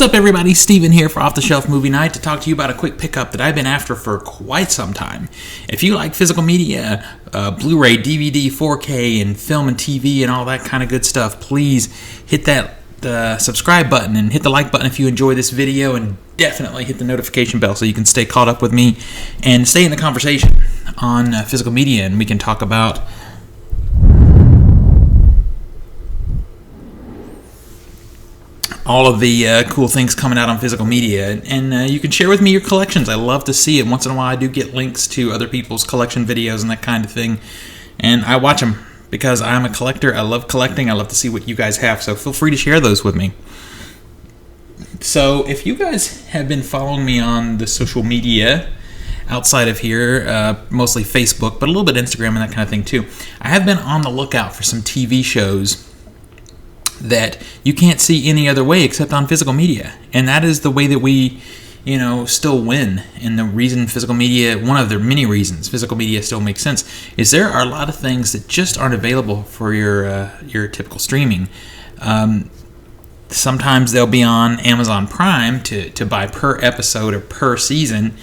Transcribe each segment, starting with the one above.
What's up, everybody? Steven here for Off the Shelf Movie Night to talk to you about a quick pickup that I've been after for quite some time. If you like physical media, Blu-ray, DVD, 4K, and film and TV and all that kind of good stuff, please hit that subscribe button and hit the like button if you enjoy this video, and definitely hit the notification bell so you can stay caught up with me and stay in the conversation on physical media, and we can talk about all of the cool things coming out on physical media, and you can share with me your collections. I love to see it. Once in a while I do get links to other people's collection videos and that kind of thing, and I watch them because I'm a collector. I love collecting. I love to see what you guys have, so feel free to share those with me. So if you guys have been following me on the social media outside of here, mostly Facebook, but a little bit Instagram and that kind of thing too, I have been on the lookout for some TV shows that you can't see any other way except on physical media. And that is the way that we, still win. And the reason physical media, one of the many reasons physical media still makes sense, is there are a lot of things that just aren't available for your typical streaming. Sometimes they'll be on Amazon Prime to buy per episode or per season.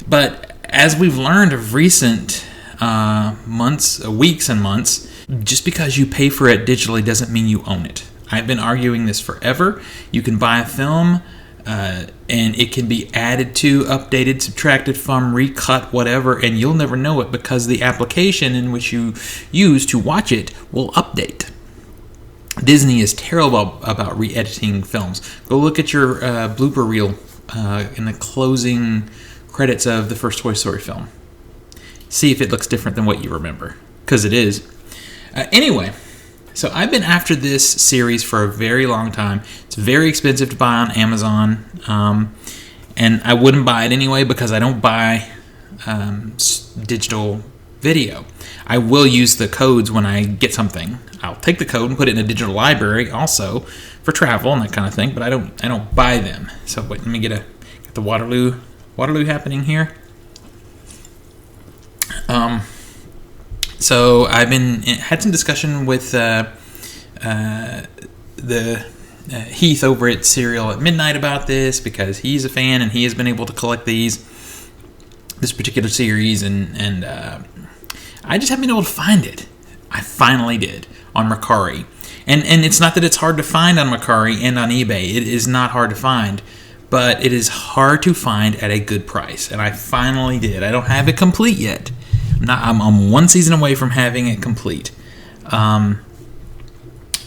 But as we've learned of recent weeks and months, just because you pay for it digitally doesn't mean you own it. I've been arguing this forever. You can buy a film and it can be added to, updated, subtracted from, recut, whatever, and you'll never know it because the application in which you use to watch it will update. Disney is terrible about re-editing films. Go look at your blooper reel in the closing credits of the first Toy Story film. See if it looks different than what you remember, because it is. Anyway, so I've been after this series for a very long time. It's very expensive to buy on Amazon, and I wouldn't buy it anyway because I don't buy digital video. I will use the codes when I get something. I'll take the code and put it in a digital library also for travel and that kind of thing, but I don't buy them. So wait, let me get the Waterloo happening here. So I've had some discussion with Heath over at Serial at Midnight about this because he's a fan and he has been able to collect this particular series, and I just haven't been able to find it. I finally did on Mercari, and it's not that it's hard to find on Mercari and on eBay. It is not hard to find, but it is hard to find at a good price, and I finally did. I don't have it complete yet. I'm one season away from having it complete. But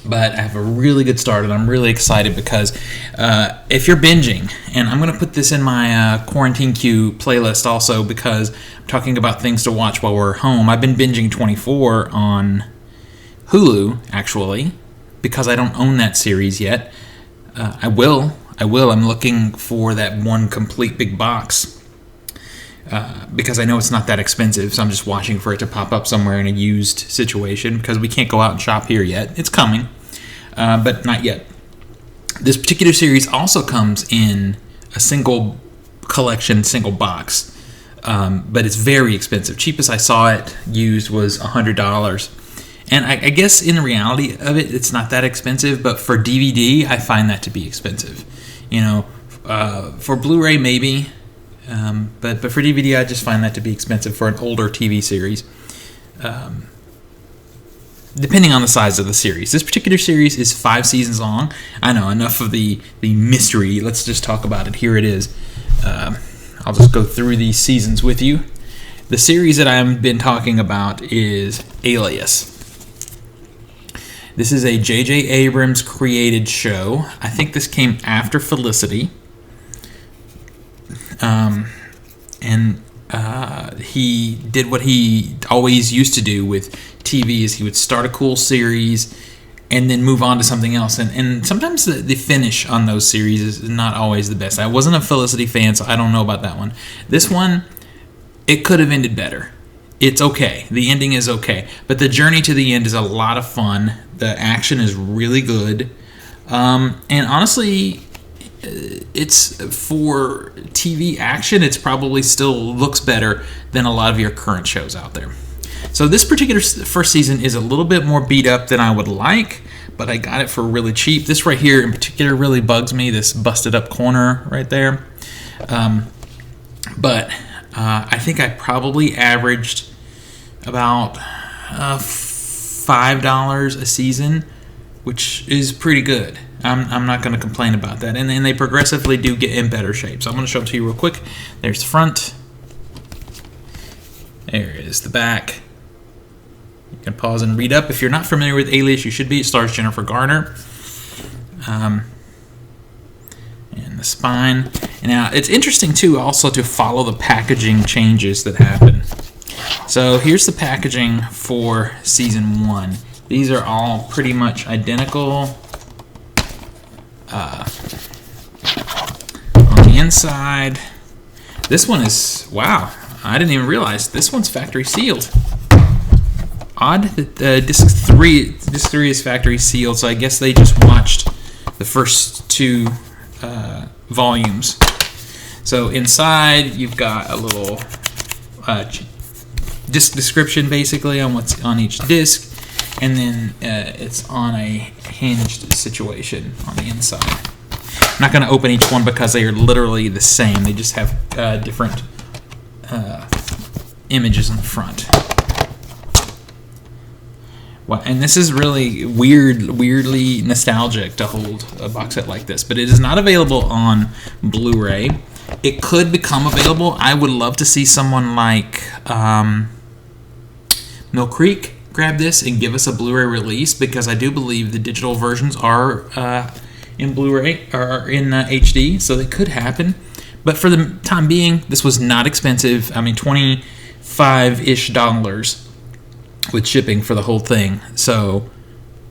I have a really good start, and I'm really excited because if you're binging, and I'm going to put this in my Quarantine Queue playlist also because I'm talking about things to watch while we're home. I've been binging 24 on Hulu, actually, because I don't own that series yet. I will. I'm looking for that one complete big box. Because I know it's not that expensive, so I'm just watching for it to pop up somewhere in a used situation because we can't go out and shop here yet. It's coming, but not yet. This particular series also comes in a single collection, single box, but it's very expensive. Cheapest I saw it used was $100. And I guess in the reality of it, it's not that expensive, but for DVD, I find that to be expensive. For Blu-ray, maybe. But for DVD, I just find that to be expensive for an older TV series, depending on the size of the series. This particular series is 5 seasons long. I know, enough of the mystery. Let's just talk about it. Here it is. I'll just go through these seasons with you. The series that I've been talking about is Alias. This is a J.J. Abrams created show. I think this came after Felicity. He did what he always used to do with TV is he would start a cool series and then move on to something else. And sometimes the finish on those series is not always the best. I wasn't a Felicity fan, so I don't know about that one. This one, it could have ended better. It's okay. The ending is okay. But the journey to the end is a lot of fun. The action is really good. And honestly, it's for TV action, it's probably still looks better than a lot of your current shows out there. So this particular first season is a little bit more beat up than I would like, but I got it for really cheap. This right here in particular really bugs me, this busted up corner right there. But I think I probably averaged about $5 a season, which is pretty good. I'm not going to complain about that. And then they progressively do get in better shape. So I'm going to show it to you real quick. There's the front. There is the back. You can pause and read up. If you're not familiar with Alias, you should be. It stars Jennifer Garner. And the spine. And now, it's interesting, too, also to follow the packaging changes that happen. So here's the packaging for Season 1. These are all pretty much identical. On the inside, this one is, wow, I didn't even realize this one's factory sealed. Odd that disc 3 is factory sealed, so I guess they just watched the first 2 volumes. So inside you've got a little disc description basically on what's on each disc, and then it's on a hinged situation on the inside. I'm not going to open each one because they are literally the same. They just have different images on the front. Well, and this is really weirdly nostalgic to hold a box set like this, but it is not available on Blu-ray. It could become available. I would love to see someone like Mill Creek grab this and give us a Blu-ray release, because I do believe the digital versions are in Blu-ray or in HD, so it could happen. But for the time being, this was not expensive. I mean, $25-ish with shipping for the whole thing, so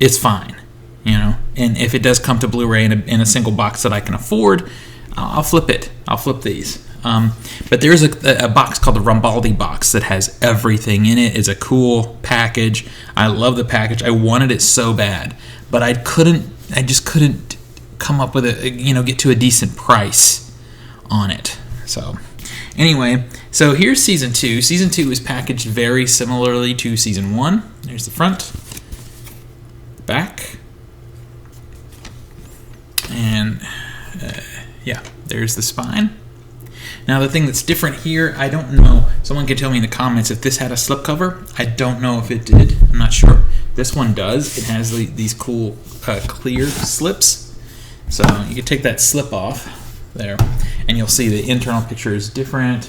it's fine, you know. And if it does come to Blu-ray in a single box that I can afford, I'll flip it. I'll flip these. But there's a box called the Rambaldi box that has everything in it. It's a cool package. I love the package. I wanted it so bad, but I just couldn't come up with get to a decent price on it. So anyway, so here's Season 2. Season 2 is packaged very similarly to Season 1. There's the front, back, and yeah, there's the spine. Now the thing that's different here, I don't know, someone can tell me in the comments if this had a slipcover. I don't know if it did. I'm not sure. This one does. It has these cool clear slips. So you can take that slip off there, and you'll see the internal picture is different.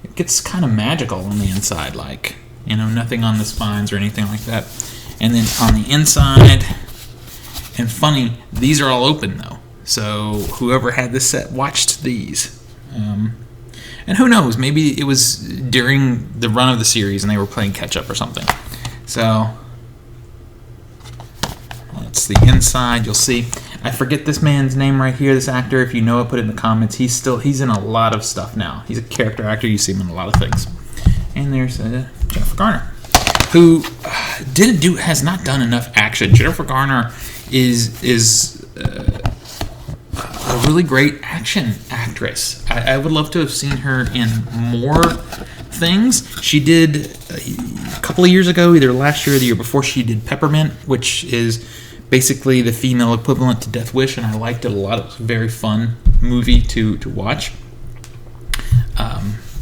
It gets kind of magical on the inside, like, nothing on the spines or anything like that. And then on the inside, and funny, these are all open though. So whoever had this set watched these. And who knows, maybe it was during the run of the series and they were playing catch up or something. So that's the inside. You'll see, I forget this man's name right here, this actor. If you know it, put it in the comments. He's in a lot of stuff now. He's a character actor. You see him in a lot of things. And there's Jennifer Garner, who has not done enough action. Jennifer Garner is a really great action actress. I would love to have seen her in more things. She did a couple of years ago, either last year or the year before, she did Peppermint, which is basically the female equivalent to Death Wish, and I liked it a lot. It was a very fun movie to watch.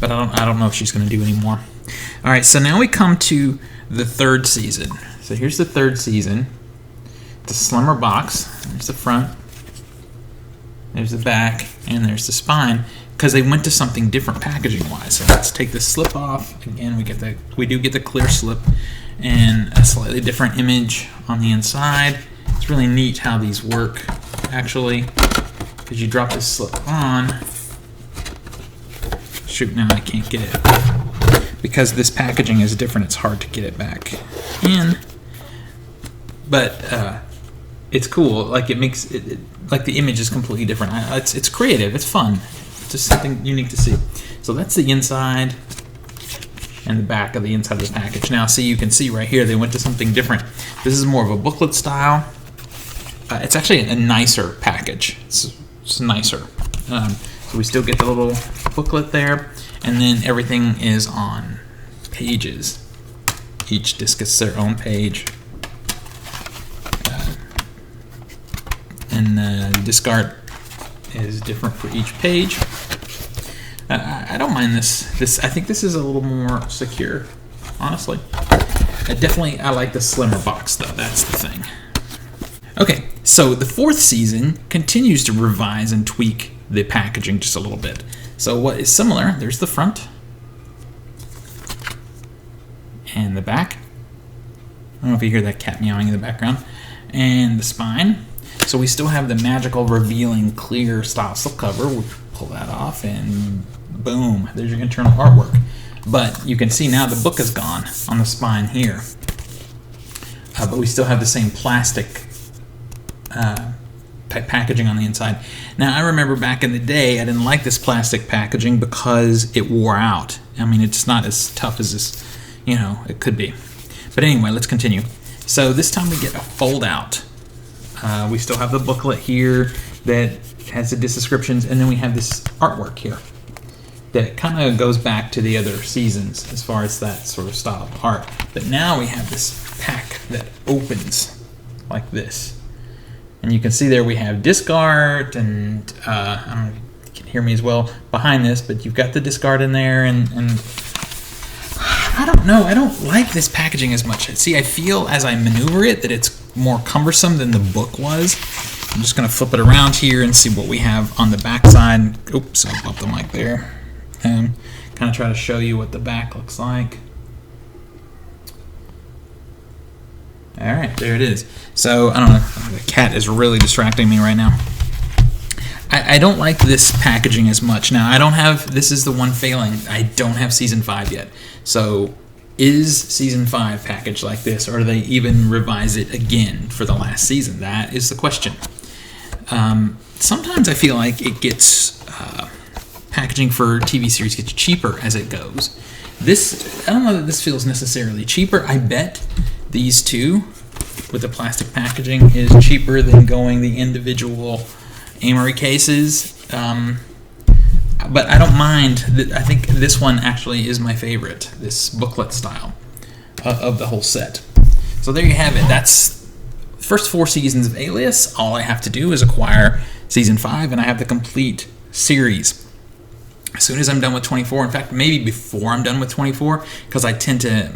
But I don't know if she's going to do any more. All right, so now we come to the 3rd season. So here's the 3rd season. It's a slimmer box. There's the front. There's the back, and there's the spine, because they went to something different packaging-wise. So let's take the slip off. Again, we do get the clear slip and a slightly different image on the inside. It's really neat how these work, actually, because you drop this slip on. Shoot, now I can't get it. Because this packaging is different, it's hard to get it back in. But it's cool. Like, it makes it like the image is completely different. It's creative. It's fun. It's just something unique to see. So that's the inside and the back of the inside of the package. Now, see, you can see right here they went to something different. This is more of a booklet style. It's actually a nicer package. It's nicer. So we still get the little booklet there, and then everything is on pages. Each disc gets their own page. and disc art is different for each page. I don't mind this. I think this is a little more secure, honestly. I like the slimmer box, though. That's the thing. Okay, so the 4th season continues to revise and tweak the packaging just a little bit. So what is similar, there's the front and the back. I don't know if you hear that cat meowing in the background. And the spine. So we still have the magical, revealing, clear style slipcover. We'll pull that off and boom, there's your internal artwork. But you can see now the book is gone on the spine here. But we still have the same plastic packaging on the inside. Now, I remember back in the day, I didn't like this plastic packaging because it wore out. I mean, it's not as tough as this, it could be. But anyway, let's continue. So this time we get a fold out. We still have the booklet here that has the descriptions, and then we have this artwork here that kind of goes back to the other seasons as far as that sort of style of art. But now we have this pack that opens like this. And you can see there we have disc art, and I don't know if you can hear me as well behind this, but you've got the disc art in there, and I don't know, I don't like this packaging as much. See, I feel as I maneuver it that it's more cumbersome than the book was. I'm just going to flip it around here and see what we have on the back side. Oops, I'll bump the mic there. And kind of try to show you what the back looks like. Alright, there it is. So, I don't know, the cat is really distracting me right now. I don't like this packaging as much. Now, this is the one failing, I don't have Season 5 yet. So, is Season 5 packaged like this, or do they even revise it again for the last season? That is the question. Sometimes I feel like it gets, packaging for TV series gets cheaper as it goes. I don't know that this feels necessarily cheaper. I bet these two with the plastic packaging is cheaper than going the individual Amory cases. But I don't mind. I think this one actually is my favorite, this booklet style of the whole set. So there you have it. That's the first 4 seasons of Alias. All I have to do is acquire Season 5, and I have the complete series. As soon as I'm done with 24, in fact, maybe before I'm done with 24, because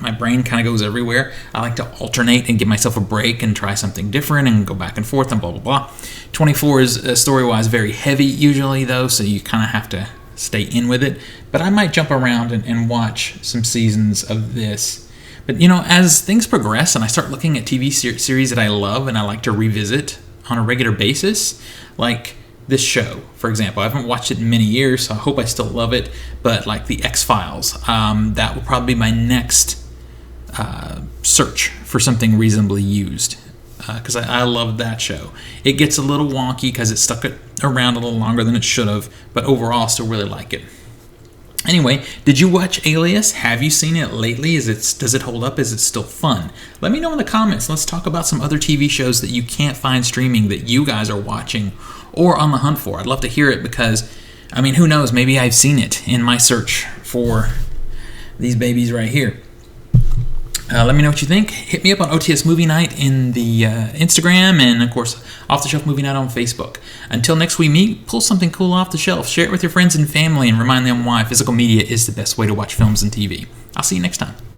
my brain kind of goes everywhere. I like to alternate and give myself a break and try something different and go back and forth and blah, blah, blah. 24 is story-wise very heavy usually, though, so you kind of have to stay in with it. But I might jump around and watch some seasons of this. But, as things progress and I start looking at TV series that I love and I like to revisit on a regular basis, like this show, for example. I haven't watched it in many years, so I hope I still love it. But like the X-Files, that will probably be my next search for something reasonably used, because I love that show. It gets a little wonky because it stuck it around a little longer than it should have, but overall I still really like it. Anyway, did you watch Alias? Have you seen it lately? Does it hold up? Is it still fun? Let me know in the comments. Let's talk about some other TV shows that you can't find streaming that you guys are watching or on the hunt for. I'd love to hear it because, who knows? Maybe I've seen it in my search for these babies right here. Let me know what you think. Hit me up on OTS Movie Night in the Instagram, and of course, Off the Shelf Movie Night on Facebook. Until next we meet, pull something cool off the shelf, share it with your friends and family, and remind them why physical media is the best way to watch films and TV. I'll see you next time.